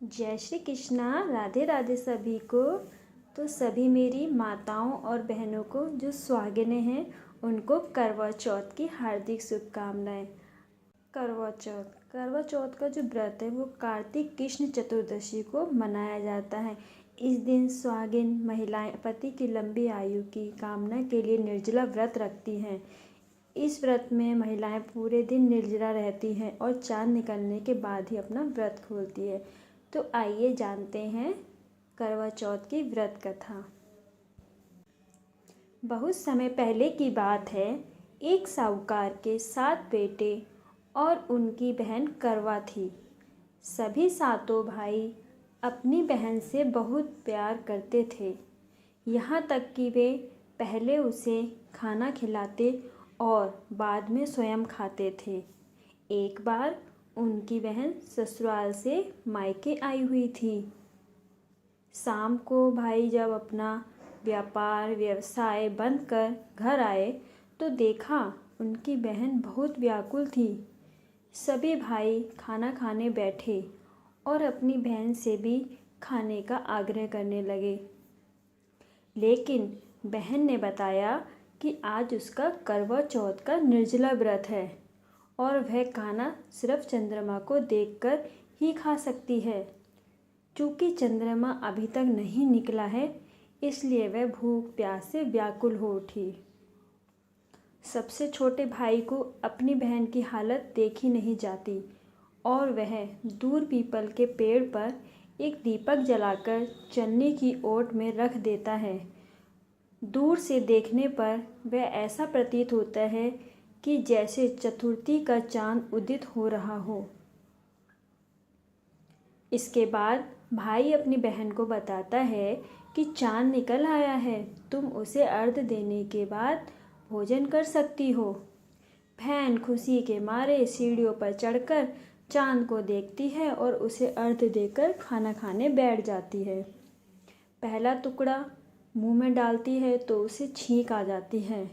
जय श्री कृष्णा। राधे राधे सभी को। तो सभी मेरी माताओं और बहनों को जो सुहागिनें हैं उनको करवा चौथ की हार्दिक शुभकामनाएं। करवा चौथ का जो व्रत है वो कार्तिक कृष्ण चतुर्दशी को मनाया जाता है। इस दिन सुहागिन महिलाएं पति की लंबी आयु की कामना के लिए निर्जला व्रत रखती हैं। इस व्रत में महिलाएं पूरे दिन निर्जला रहती हैं और चांद निकलने के बाद ही अपना व्रत खोलती है। तो आइए जानते हैं करवा चौथ की व्रत कथा। बहुत समय पहले की बात है। एक साहूकार के 7 बेटे और उनकी बहन करवा थी। सभी सातों भाई अपनी बहन से बहुत प्यार करते थे, यहाँ तक कि वे पहले उसे खाना खिलाते और बाद में स्वयं खाते थे। एक बार उनकी बहन ससुराल से मायके आई हुई थी। शाम को भाई जब अपना व्यापार व्यवसाय बंद कर घर आए तो देखा उनकी बहन बहुत व्याकुल थी। सभी भाई खाना खाने बैठे और अपनी बहन से भी खाने का आग्रह करने लगे, लेकिन बहन ने बताया कि आज उसका करवा चौथ का निर्जला व्रत है और वह खाना सिर्फ चंद्रमा को देखकर ही खा सकती है। चूँकि चंद्रमा अभी तक नहीं निकला है, इसलिए वह भूख प्यास से व्याकुल हो उठी। सबसे छोटे भाई को अपनी बहन की हालत देखी नहीं जाती और वह दूर पीपल के पेड़ पर एक दीपक जलाकर चलने की ओट में रख देता है। दूर से देखने पर वह ऐसा प्रतीत होता है कि जैसे चतुर्थी का चांद उदित हो रहा हो। इसके बाद भाई अपनी बहन को बताता है कि चांद निकल आया है, तुम उसे अर्घ्य देने के बाद भोजन कर सकती हो। बहन खुशी के मारे सीढ़ियों पर चढ़कर चांद को देखती है और उसे अर्घ्य देकर खाना खाने बैठ जाती है। पहला टुकड़ा मुंह में डालती है तो उसे छींक आ जाती है।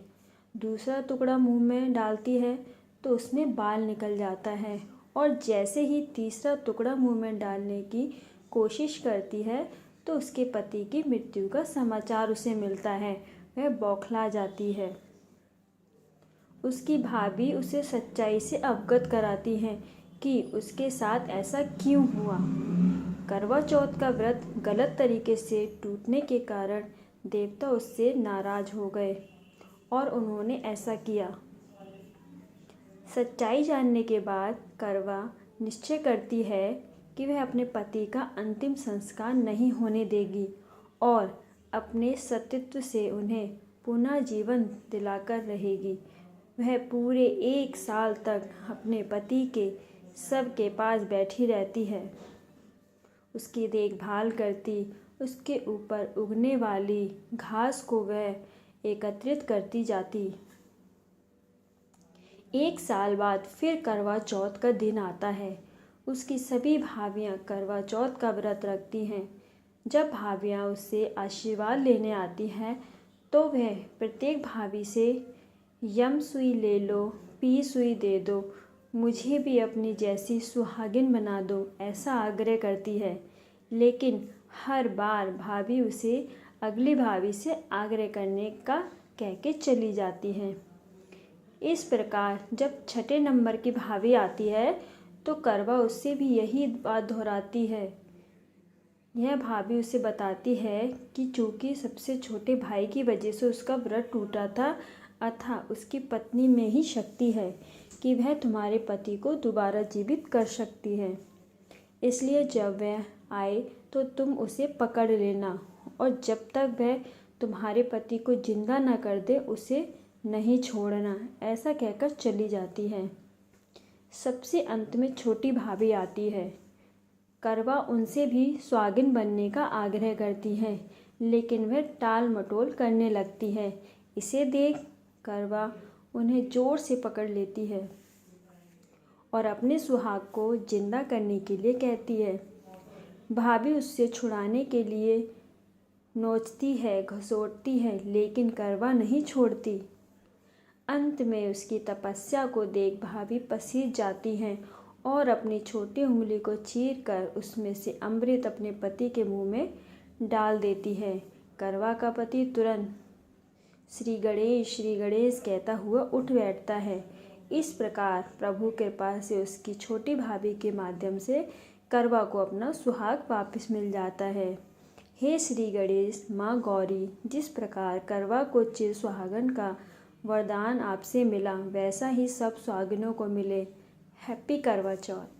दूसरा टुकड़ा मुंह में डालती है तो उसमें बाल निकल जाता है और जैसे ही तीसरा टुकड़ा मुंह में डालने की कोशिश करती है तो उसके पति की मृत्यु का समाचार उसे मिलता है। वह बौखला जाती है। उसकी भाभी उसे सच्चाई से अवगत कराती हैं कि उसके साथ ऐसा क्यों हुआ। करवा चौथ का व्रत गलत तरीके से टूटने के कारण देवता उससे नाराज हो गए और उन्होंने ऐसा किया। सच्चाई जानने के बाद करवा निश्चय करती है कि वह अपने पति का अंतिम संस्कार नहीं होने देगी और अपने सतीत्व से उन्हें पुनः जीवन दिलाकर रहेगी। वह पूरे 1 साल तक अपने पति के शव के पास बैठी रहती है, उसकी देखभाल करती, उसके ऊपर उगने वाली घास को वह एकत्रित करती जाती। 1 साल बाद फिर करवा चौथ का दिन आता है। उसकी सभी भाभियाँ करवा चौथ का व्रत रखती हैं। जब भाभियाँ उससे आशीर्वाद लेने आती हैं तो वह प्रत्येक भाभी से यम सुई ले लो, पी सुई दे दो, मुझे भी अपनी जैसी सुहागिन बना दो, ऐसा आग्रह करती है। लेकिन हर बार भाभी उसे अगली भाभी से आग्रह करने का कह के चली जाती हैं। इस प्रकार जब 6ठे नंबर की भाभी आती है तो करवा उससे भी यही बात दोहराती है। यह भाभी उसे बताती है कि चूँकि सबसे छोटे भाई की वजह से उसका व्रत टूटा था, अतः उसकी पत्नी में ही शक्ति है कि वह तुम्हारे पति को दोबारा जीवित कर सकती है। इसलिए जब वह आए तो तुम उसे पकड़ लेना और जब तक वह तुम्हारे पति को जिंदा न कर दे उसे नहीं छोड़ना, ऐसा कहकर चली जाती है। सबसे अंत में छोटी भाभी आती है। करवा उनसे भी सुहागिन बनने का आग्रह करती है, लेकिन वह टाल मटोल करने लगती है। इसे देख करवा उन्हें जोर से पकड़ लेती है और अपने सुहाग को जिंदा करने के लिए कहती है। भाभी उससे छुड़ाने के लिए नोचती है, घसोटती है, लेकिन करवा नहीं छोड़ती। अंत में उसकी तपस्या को देख भाभी पसीज जाती हैं और अपनी छोटी उंगली को चीर कर उसमें से अमृत अपने पति के मुंह में डाल देती है। करवा का पति तुरंत श्री गणेश कहता हुआ उठ बैठता है। इस प्रकार प्रभु कृपा से उसकी छोटी भाभी के माध्यम से करवा को अपना सुहाग वापस मिल जाता है। हे श्री गणेश, माँ गौरी, जिस प्रकार करवा को चिर सुहागन का वरदान आपसे मिला, वैसा ही सब सुहागिनों को मिले। हैप्पी करवा चौथ।